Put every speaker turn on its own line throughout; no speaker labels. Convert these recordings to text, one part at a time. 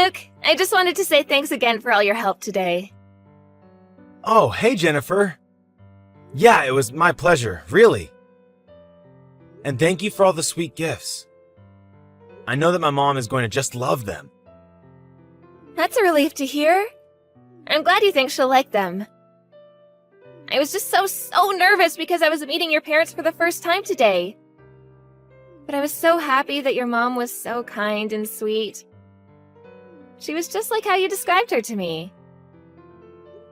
Luke. I just wanted to say thanks again for all your help today.
Oh, hey, Jennifer. Yeah, it was my pleasure, really. And thank you for all the sweet gifts. I know that my mom is going to just love them.
That's a relief to hear. I'm glad you think she'll like them. I was just so nervous because I was meeting your parents for the first time today. But I was so happy that your mom was so kind and sweet. She was just like how you described her to me.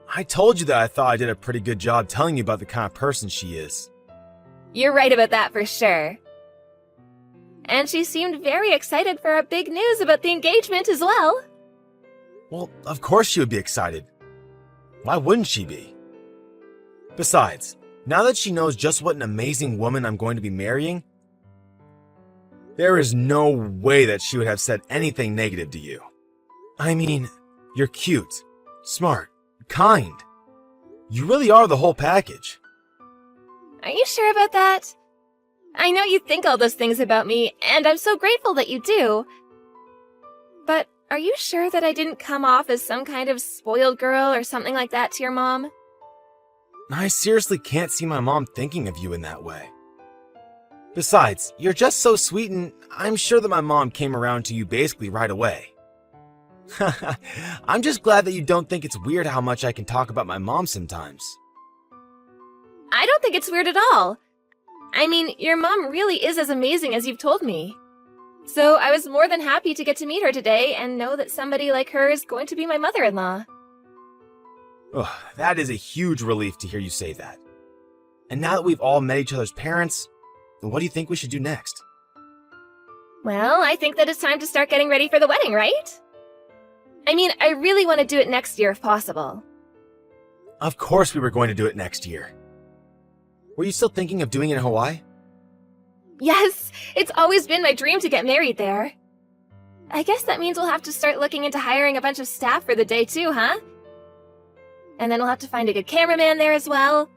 I told you that I thought I did a pretty good job telling you about the kind of person she is.
You're right about that for sure. And she seemed very excited for our big news about the engagement as well.
Well, of course she would be excited. Why wouldn't she be? Besides, now that she knows just what an amazing woman I'm going to be marrying, there is no way that she would have said anything negative to you. I mean, you're cute, smart, kind. You really are the whole package.
Are you sure about that? I know you think all those things about me, and I'm so grateful that you do. But are you sure that I didn't come off as some kind of spoiled girl or something like that to your mom?
I seriously can't see my mom thinking of you in that way. Besides, you're just so sweet, and I'm sure that my mom came around to you basically right away. I'm just glad that you don't think it's weird how much I can talk about my mom sometimes.
I don't think it's weird at all. I mean, your mom really is as amazing as you've told me. So I was more than happy to get to meet her today and know that somebody like her is going to be my mother-in-law.
Ugh, that is a huge relief to hear you say that. And now that we've all met each other's parents, what do you think we should do next?
Well, I think that it's time to start getting ready for the wedding, right? I mean, I really want to do it next year if possible.
Of course we were going to do it next year. Were you still thinking of doing it in Hawaii?
Yes, it's always been my dream to get married there. I guess that means we'll have to start looking into hiring a bunch of staff for the day too, huh? And then we'll have to find a good cameraman there as well.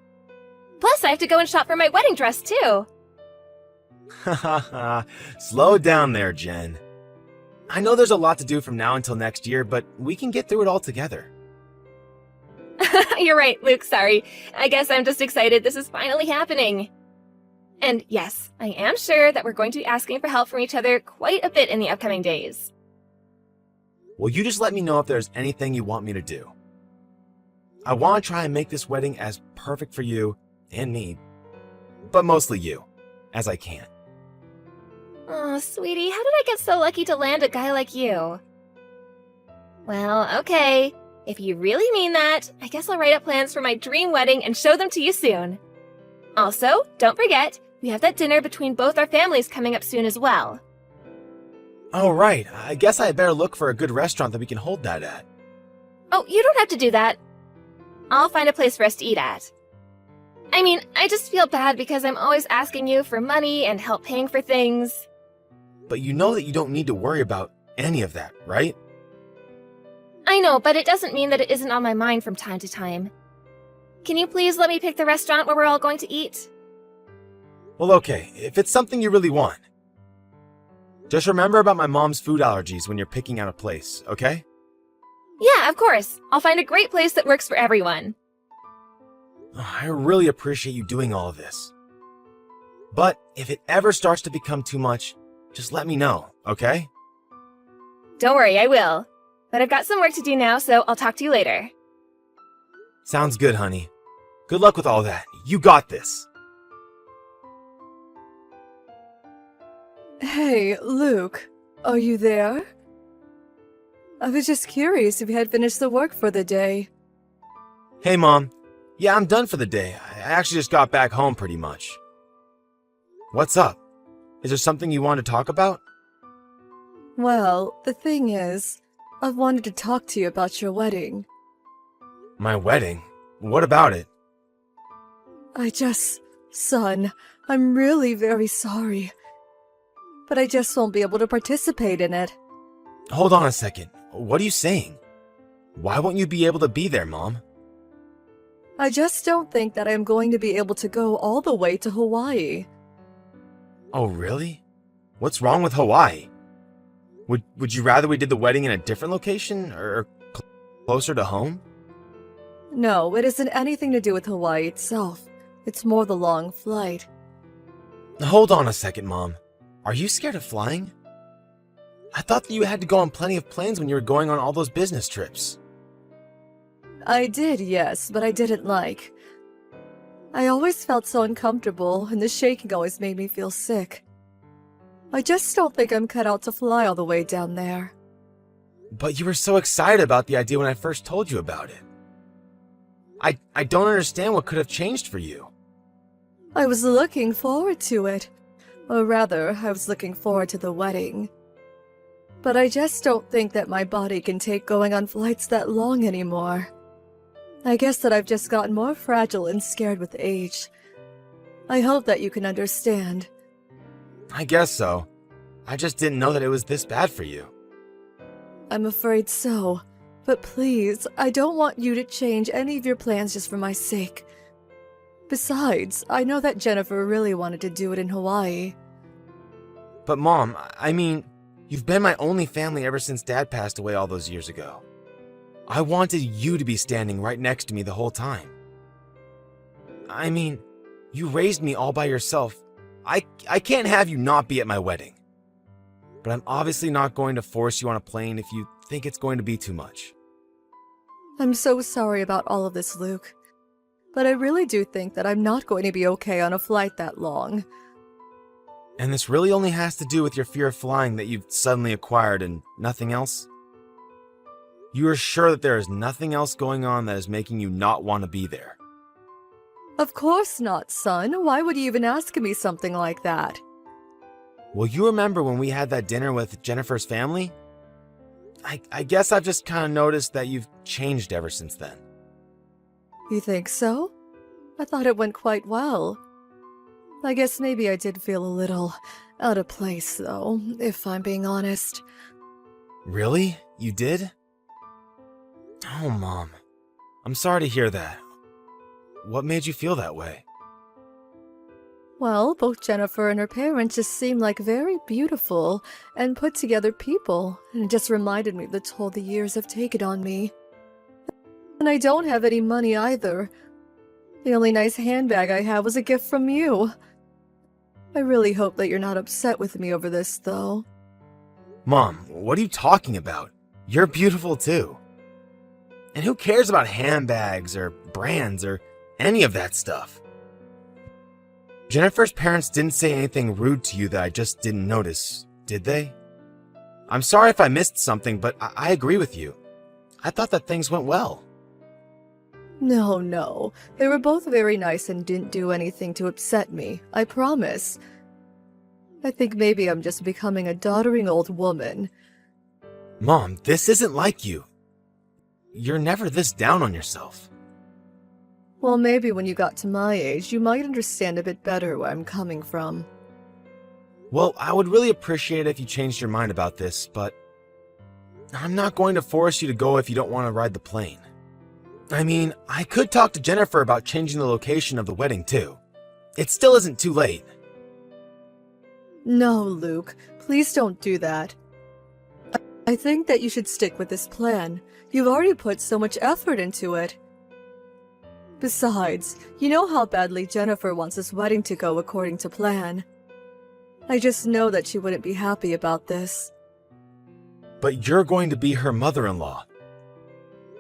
Plus, I have to go and shop for my wedding dress too.
Haha, slow down there, Jen. I know there's a lot to do from now until next year, but we can get through it all together.
You're right, Luke, sorry. I guess I'm just excited this is finally happening. And yes, I am sure that we're going to be asking for help from each other quite a bit in the upcoming days.
Well, you just let me know if there's anything you want me to do. I want to try and make this wedding as perfect for you and me, but mostly you, as I can.
Oh, sweetie, how did I get so lucky to land a guy like you? Well, okay. If you really mean that, I guess I'll write up plans for my dream wedding and show them to you soon. Also, don't forget, we have that dinner between both our families coming up soon as well.
Oh, right. I guess I had better look for a good restaurant that we can hold that at.
Oh, you don't have to do that. I'll find a place for us to eat at. I mean, I just feel bad because I'm always asking you for money and help paying for things.
But you know that you don't need to worry about any of that, right?
I know, but it doesn't mean that it isn't on my mind from time to time. Can you please let me pick the restaurant where we're all going to eat?
Well, okay, if it's something you really want. Just remember about my mom's food allergies when you're picking out a place, okay?
Yeah, of course. I'll find a great place that works for everyone.
I really appreciate you doing all of this. But if it ever starts to become too much, just let me know, okay?
Don't worry, I will. But I've got some work to do now, so I'll talk to you later.
Sounds good, honey. Good luck with all that. You got this.
Hey, Luke, are you there? I was just curious if you had finished the work for the day.
Hey, Mom. Yeah, I'm done for the day. I actually just got back home pretty much. What's up? Is there something you want to talk about?
Well, the thing is, I wanted to talk to you about your wedding.
My wedding? What about it?
Son, I'm really very sorry. But I just won't be able to participate in it.
Hold on a second. What are you saying? Why won't you be able to be there, Mom?
I just don't think that I'm going to be able to go all the way to Hawaii.
Oh, really? What's wrong with Hawaii? Would you rather we did the wedding in a different location or closer to home?
No, it isn't anything to do with Hawaii itself. It's more the long flight.
Hold on a second, Mom. Are you scared of flying? I thought that you had to go on plenty of planes when you were going on all those business trips.
I did, yes, but I didn't like. I always felt so uncomfortable, and the shaking always made me feel sick. I just don't think I'm cut out to fly all the way down there.
But you were so excited about the idea when I first told you about it. I don't understand what could have changed for you.
I was looking forward to it. Or rather, I was looking forward to the wedding. But I just don't think that my body can take going on flights that long anymore. I guess that I've just gotten more fragile and scared with age. I hope that you can understand.
I guess so. I just didn't know that it was this bad for you.
I'm afraid so. But please, I don't want you to change any of your plans just for my sake. Besides, I know that Jennifer really wanted to do it in Hawaii.
But Mom, I mean, you've been my only family ever since Dad passed away all those years ago. I wanted you to be standing right next to me the whole time. I mean, you raised me all by yourself. I can't have you not be at my wedding. But I'm obviously not going to force you on a plane if you think it's going to be too much.
I'm so sorry about all of this, Luke. But I really do think that I'm not going to be okay on a flight that long.
And this really only has to do with your fear of flying that you've suddenly acquired and nothing else? You are sure that there is nothing else going on that is making you not want to be there?
Of course not, son. Why would you even ask me something like that?
Well, you remember when we had that dinner with Jennifer's family? I guess I've just kind of noticed that you've changed ever since then.
You think so? I thought it went quite well. I guess maybe I did feel a little out of place, though, if I'm being honest.
Really? You did? Oh, Mom. I'm sorry to hear that. What made you feel that way?
Well, both Jennifer and her parents just seem like very beautiful and put together people, and it just reminded me of the toll the years have taken on me. And I don't have any money either. The only nice handbag I have was a gift from you. I really hope that you're not upset with me over this, though.
Mom, what are you talking about? You're beautiful too. And who cares about handbags or brands or any of that stuff? Jennifer's parents didn't say anything rude to you that I just didn't notice, did they? I'm sorry if I missed something, but I agree with you. I thought that things went well.
No. They were both very nice and didn't do anything to upset me, I promise. I think maybe I'm just becoming a doddering old woman.
Mom, this isn't like you. You're never this down on yourself.
Well, maybe when you got to my age, you might understand a bit better where I'm coming from.
Well, I would really appreciate it if you changed your mind about this, but I'm not going to force you to go if you don't want to ride the plane. I mean, I could talk to Jennifer about changing the location of the wedding too. It still isn't too late.
No, Luke, please don't do that. I think that you should stick with this plan. You've already put so much effort into it. Besides, you know how badly Jennifer wants this wedding to go according to plan. I just know that she wouldn't be happy about this.
But you're going to be her mother-in-law.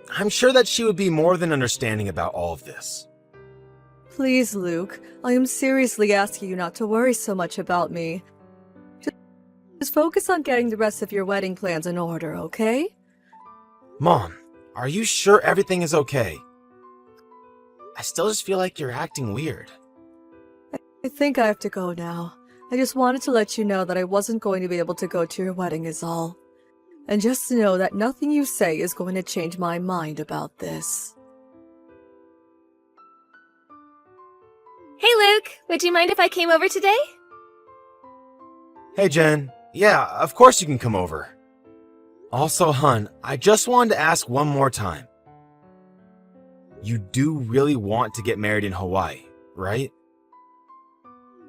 I'm sure that she would be more than understanding about all of this.
Please, Luke, I am seriously asking you not to worry so much about me. Just focus on getting the rest of your wedding plans in order, okay?
Mom, are you sure everything is okay? I still just feel like you're acting weird.
I think I have to go now. I just wanted to let you know that I wasn't going to be able to go to your wedding is all. And just know that nothing you say is going to change my mind about this.
Hey, Luke. Would you mind if I came over today?
Hey, Jen. Yeah, of course you can come over. Also, hun, I just wanted to ask one more time. You do really want to get married in Hawaii, right?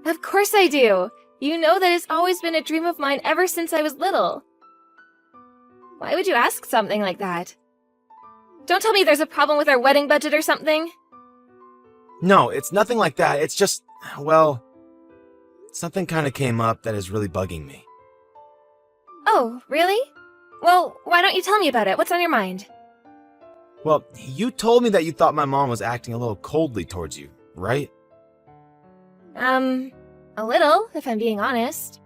Of course I do. You know that it's always been a dream of mine ever since I was little. Why would you ask something like that? Don't tell me there's a problem with our wedding budget or something.
No, it's nothing like that. It's just, well, something kind of came up that is really bugging me.
Oh, really? Well, why don't you tell me about it? What's on your mind?
Well, you told me that you thought my mom was acting a little coldly towards you, right?
A little, if I'm being honest.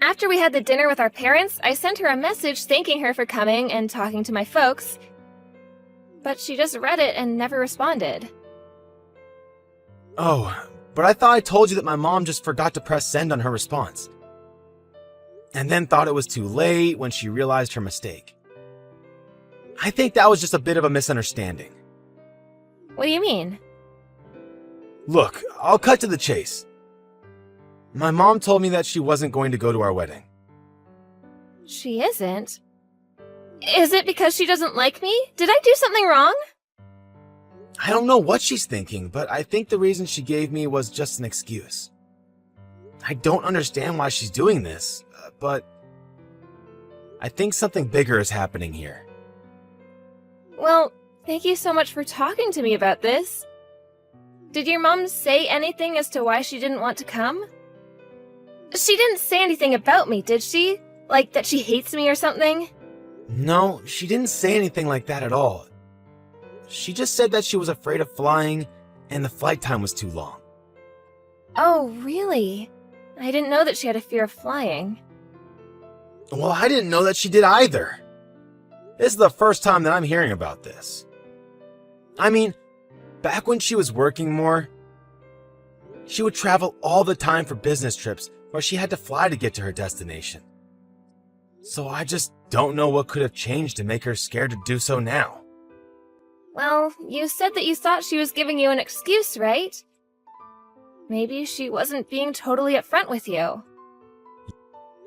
After we had the dinner with our parents, I sent her a message thanking her for coming and talking to my folks, but she just read it and never responded.
Oh, but I thought I told you that my mom just forgot to press send on her response. And then thought it was too late when she realized her mistake. I think that was just a bit of a misunderstanding.
What do you mean?
Look, I'll cut to the chase. My mom told me that she wasn't going to go to our wedding.
She isn't? Is it because she doesn't like me? Did I do something wrong?
I don't know what she's thinking, but I think the reason she gave me was just an excuse. I don't understand why she's doing this, but I think something bigger is happening here.
Well, thank you so much for talking to me about this. Did your mom say anything as to why she didn't want to come? She didn't say anything about me, did she? Like that she hates me or something?
No, she didn't say anything like that at all. She just said that she was afraid of flying and the flight time was too long.
Oh, really? I didn't know that she had a fear of flying.
Well, I didn't know that she did either. This is the first time that I'm hearing about this. I mean, back when she was working more, she would travel all the time for business trips where she had to fly to get to her destination. So I just don't know what could have changed to make her scared to do so now.
Well, you said that you thought she was giving you an excuse, right? Maybe she wasn't being totally upfront with you.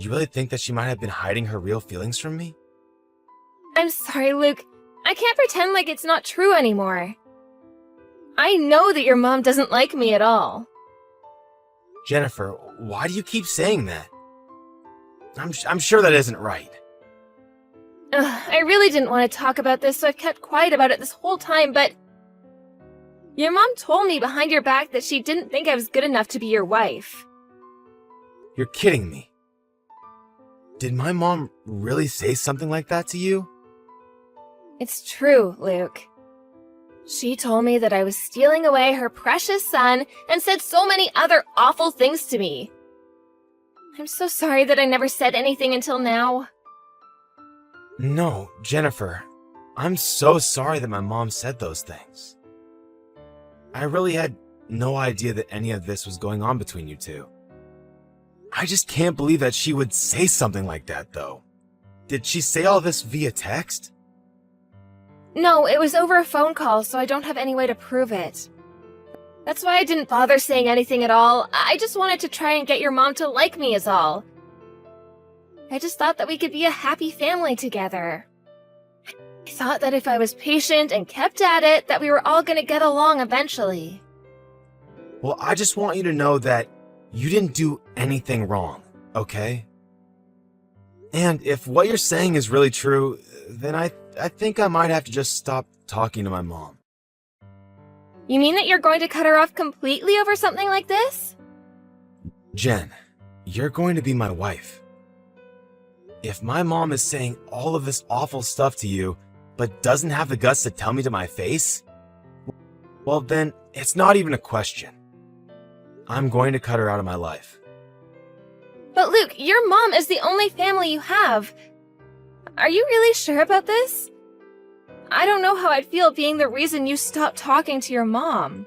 You really think that she might have been hiding her real feelings from me?
I'm sorry, Luke. I can't pretend like it's not true anymore. I know that your mom doesn't like me at all.
Jennifer, why do you keep saying that? I'm sure that isn't right.
I really didn't want to talk about this, so I've kept quiet about it this whole time, but your mom told me behind your back that she didn't think I was good enough to be your wife.
You're kidding me. Did my mom really say something like that to you?
It's true, Luke. She told me that I was stealing away her precious son and said so many other awful things to me. I'm so sorry that I never said anything until now.
No, Jennifer, I'm so sorry that my mom said those things. I really had no idea that any of this was going on between you two. I just can't believe that she would say something like that, though. Did she say all this via text?
No, it was over a phone call, so I don't have any way to prove it. That's why I didn't bother saying anything at all. I just wanted to try and get your mom to like me is all. I just thought that we could be a happy family together. I thought that if I was patient and kept at it, that we were all gonna get along eventually.
Well, I just want you to know that you didn't do anything wrong, okay? And if what you're saying is really true, then I think I might have to just stop talking to my mom.
You mean that you're going to cut her off completely over something like this?
Jen, you're going to be my wife. If my mom is saying all of this awful stuff to you, but doesn't have the guts to tell me to my face, well then, it's not even a question. I'm going to cut her out of my life.
But Luke, your mom is the only family you have. Are you really sure about this? I don't know how I'd feel being the reason you stopped talking to your mom.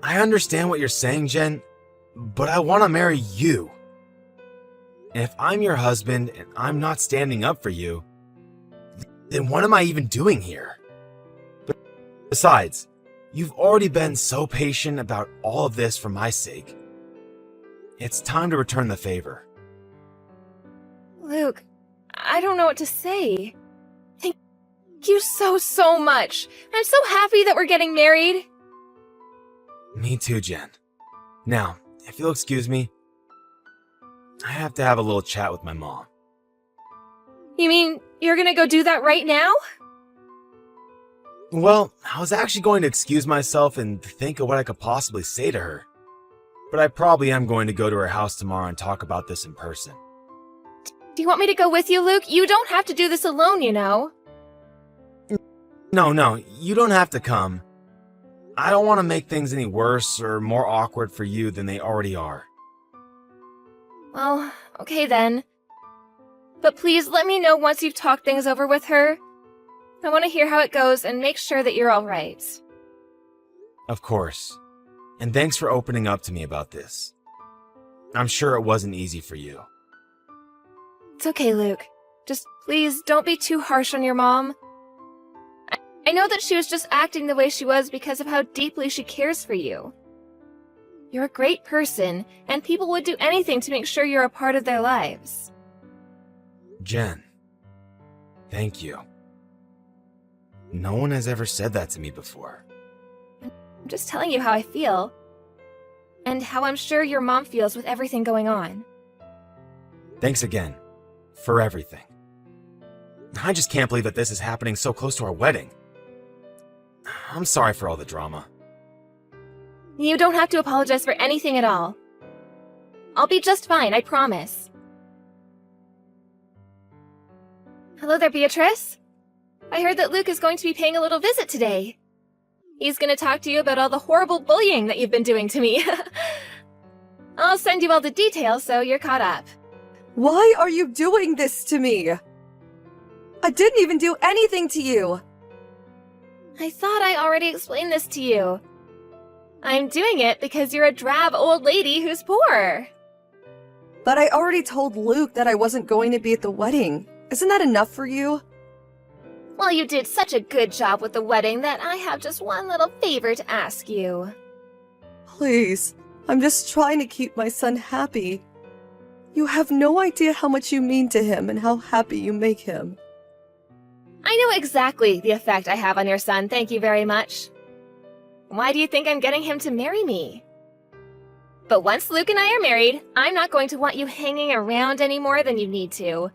I understand what you're saying, Jen, but I want to marry you. And if I'm your husband and I'm not standing up for you, then what am I even doing here? But besides, you've already been so patient about all of this for my sake. It's time to return the favor.
Luke, I don't know what to say. Thank you so much. I'm so happy that we're getting married.
Me too, Jen. Now, if you'll excuse me, I have to have a little chat with my mom.
You mean you're gonna go do that right now?
Well, I was actually going to excuse myself and think of what I could possibly say to her. But I probably am going to go to her house tomorrow and talk about this in person.
Do you want me to go with you, Luke? You don't have to do this alone, you know.
No, you don't have to come. I don't want to make things any worse or more awkward for you than they already are.
Well, okay then. But please let me know once you've talked things over with her. I want to hear how it goes and make sure that you're alright.
Of course. And thanks for opening up to me about this. I'm sure it wasn't easy for you.
It's okay, Luke. Just please don't be too harsh on your mom. I know that she was just acting the way she was because of how deeply she cares for you. You're a great person, and people would do anything to make sure you're a part of their lives.
Jen, thank you. No one has ever said that to me before.
I'm just telling you how I feel. And how I'm sure your mom feels with everything going on.
Thanks again, for everything. I just can't believe that this is happening so close to our wedding. I'm sorry for all the drama.
You don't have to apologize for anything at all. I'll be just fine, I promise. Hello there, Beatrice. I heard that Luke is going to be paying a little visit today. He's going to talk to you about all the horrible bullying that you've been doing to me. I'll send you all the details so you're caught up.
Why are you doing this to me? I didn't even do anything to you.
I thought I already explained this to you. I'm doing it because you're a drab old lady who's poor.
But I already told Luke that I wasn't going to be at the wedding. Isn't that enough for you?
Well, you did such a good job with the wedding that I have just one little favor to ask you.
Please, I'm just trying to keep my son happy. You have no idea how much you mean to him and how happy you make him.
I know exactly the effect I have on your son, thank you very much. Why do you think I'm getting him to marry me? But once Luke and I are married, I'm not going to want you hanging around any more than you need to.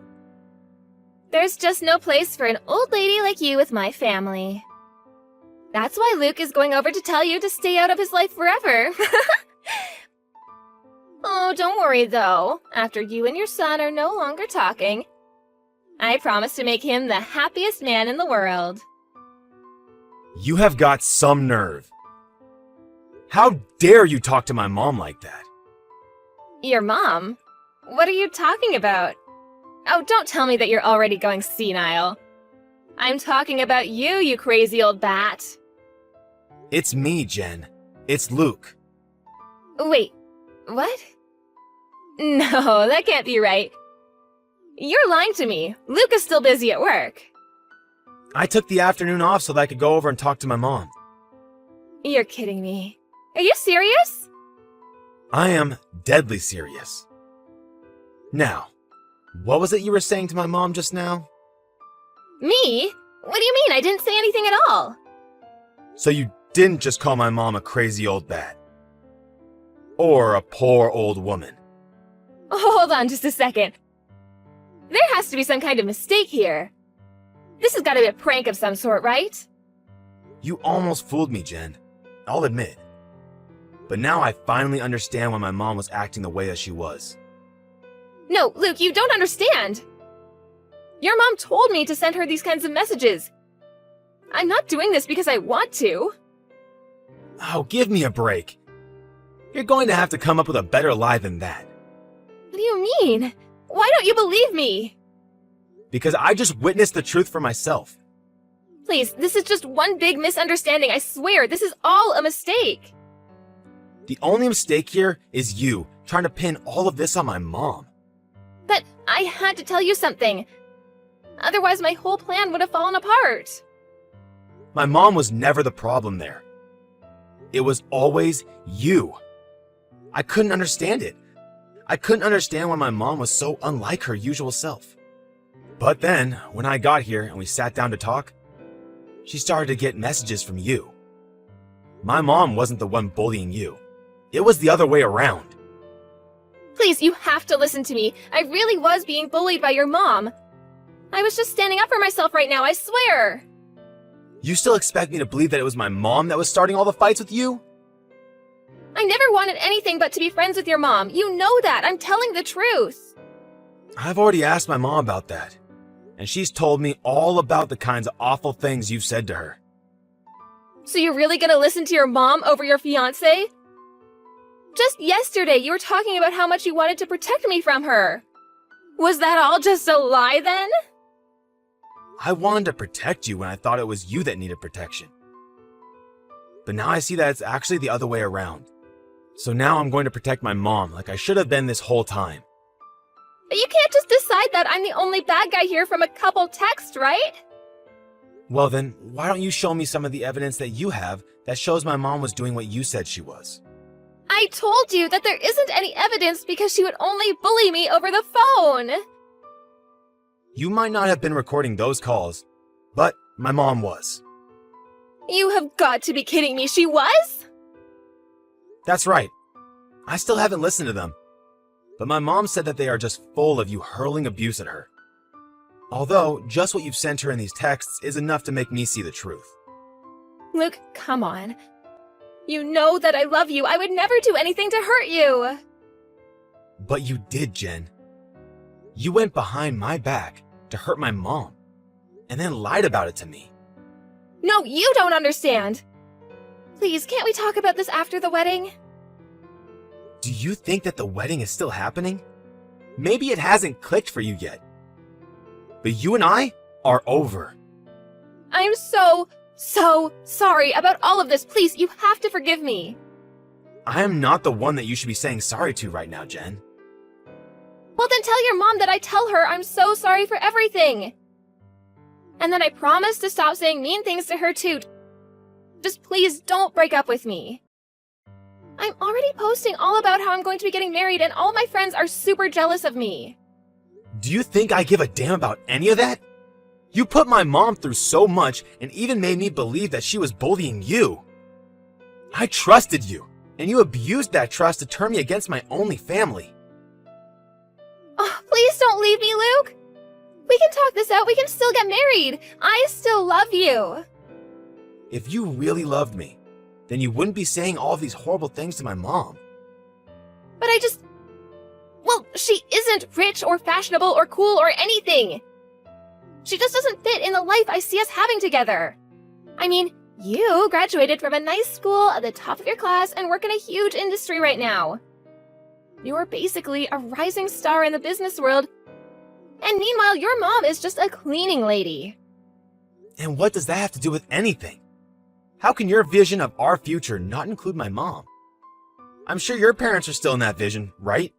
There's just no place for an old lady like you with my family. That's why Luke is going over to tell you to stay out of his life forever. Oh, don't worry though. After you and your son are no longer talking, I promise to make him the happiest man in the world.
You have got some nerve. How dare you talk to my mom like that?
Your mom? What are you talking about? Oh, don't tell me that you're already going senile. I'm talking about you, you crazy old bat.
It's me, Jen. It's Luke.
Wait, what? No, that can't be right. You're lying to me. Luke is still busy at work.
I took the afternoon off so that I could go over and talk to my mom.
You're kidding me. Are you serious?
I am deadly serious. Now, what was it you were saying to my mom just now?
Me? What do you mean? I didn't say anything at all.
So you didn't just call my mom a crazy old bat. Or a poor old woman.
Hold on just a second. There has to be some kind of mistake here. This has got to be a prank of some sort, right?
You almost fooled me, Jen. I'll admit. But now I finally understand why my mom was acting the way that she was.
No, Luke, you don't understand. Your mom told me to send her these kinds of messages. I'm not doing this because I want to.
Oh, give me a break. You're going to have to come up with a better lie than that.
What do you mean? Why don't you believe me?
Because I just witnessed the truth for myself.
Please, this is just one big misunderstanding. I swear, this is all a mistake.
The only mistake here is you trying to pin all of this on my mom.
But I had to tell you something. Otherwise, my whole plan would have fallen apart.
My mom was never the problem there. It was always you. I couldn't understand it. I couldn't understand why my mom was so unlike her usual self. But then, when I got here and we sat down to talk, she started to get messages from you. My mom wasn't the one bullying you. It was the other way around.
Please, you have to listen to me. I really was being bullied by your mom. I was just standing up for myself right now, I swear!
You still expect me to believe that it was my mom that was starting all the fights with you?
I never wanted anything but to be friends with your mom. You know that. I'm telling the truth.
I've already asked my mom about that, and she's told me all about the kinds of awful things you've said to her.
So you're really gonna listen to your mom over your fiancé? Just yesterday, you were talking about how much you wanted to protect me from her. Was that all just a lie then?
I wanted to protect you when I thought it was you that needed protection. But now I see that it's actually the other way around. So now I'm going to protect my mom like I should have been this whole time.
But you can't just decide that I'm the only bad guy here from a couple texts, right?
Well then, why don't you show me some of the evidence that you have that shows my mom was doing what you said she was?
I told you that there isn't any evidence because she would only bully me over the phone.
You might not have been recording those calls, but my mom was.
You have got to be kidding me, she was?
That's right. I still haven't listened to them. But my mom said that they are just full of you hurling abuse at her. Although, just what you've sent her in these texts is enough to make me see the truth.
Luke, come on. You know that I love you. I would never do anything to hurt you.
But you did, Jen. You went behind my back to hurt my mom, and then lied about it to me.
No, you don't understand. Please, can't we talk about this after the wedding?
Do you think that the wedding is still happening? Maybe it hasn't clicked for you yet. But you and I are over.
I'm so sorry about all of this. Please, you have to forgive me.
I am not the one that you should be saying sorry to right now, Jen.
Well, then tell your mom that I tell her I'm so sorry for everything. And then I promise to stop saying mean things to her too. Just please don't break up with me. I'm already posting all about how I'm going to be getting married and all my friends are super jealous of me.
Do you think I give a damn about any of that? You put my mom through so much and even made me believe that she was bullying you. I trusted you, and you abused that trust to turn me against my only family.
Oh, please don't leave me, Luke. We can talk this out. We can still get married. I still love you.
If you really loved me, then you wouldn't be saying all these horrible things to my mom.
But well, she isn't rich or fashionable or cool or anything. She just doesn't fit in the life I see us having together. I mean, you graduated from a nice school at the top of your class and work in a huge industry right now. You're basically a rising star in the business world. And meanwhile, your mom is just a cleaning lady.
And what does that have to do with anything? How can your vision of our future not include my mom? I'm sure your parents are still in that vision, right?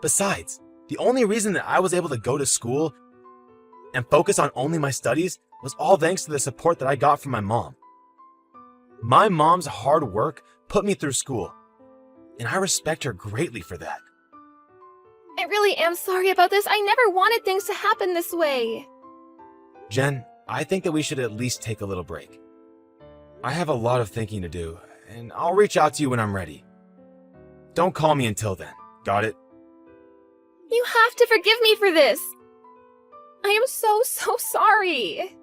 Besides, the only reason that I was able to go to school and focus on only my studies was all thanks to the support that I got from my mom. My mom's hard work put me through school, and I respect her greatly for that.
I really am sorry about this. I never wanted things to happen this way.
Jen, I think that we should at least take a little break. I have a lot of thinking to do, and I'll reach out to you when I'm ready. Don't call me until then, got it?
You have to forgive me for this. I am so sorry.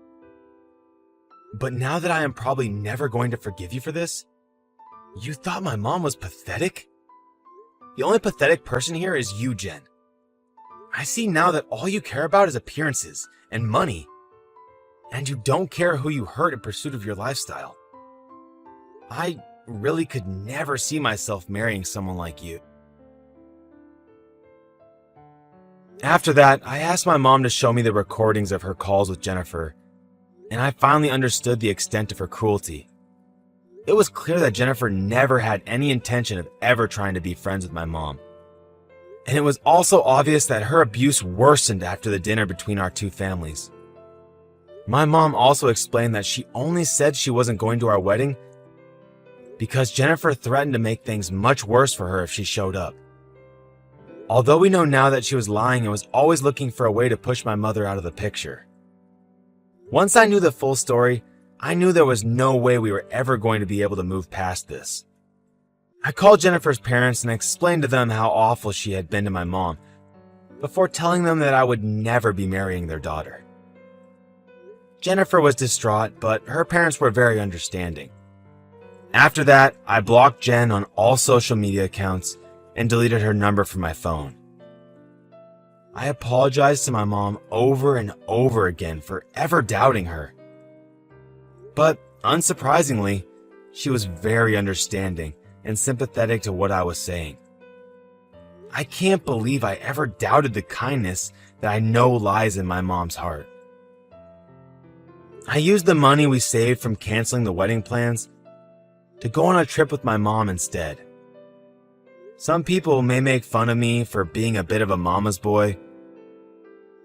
But now that I am probably never going to forgive you for this, you thought my mom was pathetic? The only pathetic person here is you, Jen. I see now that all you care about is appearances and money, and you don't care who you hurt in pursuit of your lifestyle. I really could never see myself marrying someone like you. After that, I asked my mom to show me the recordings of her calls with Jennifer, and I finally understood the extent of her cruelty. It was clear that Jennifer never had any intention of ever trying to be friends with my mom. And it was also obvious that her abuse worsened after the dinner between our two families. My mom also explained that she only said she wasn't going to our wedding because Jennifer threatened to make things much worse for her if she showed up. Although we know now that she was lying and was always looking for a way to push my mother out of the picture. Once I knew the full story, I knew there was no way we were ever going to be able to move past this. I called Jennifer's parents and explained to them how awful she had been to my mom, before telling them that I would never be marrying their daughter. Jennifer was distraught, but her parents were very understanding. After that, I blocked Jen on all social media accounts and deleted her number from my phone. I apologized to my mom over and over again for ever doubting her. But unsurprisingly, she was very understanding and sympathetic to what I was saying. I can't believe I ever doubted the kindness that I know lies in my mom's heart. I used the money we saved from canceling the wedding plans to go on a trip with my mom instead. Some people may make fun of me for being a bit of a mama's boy,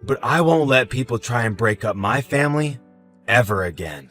but I won't let people try and break up my family ever again.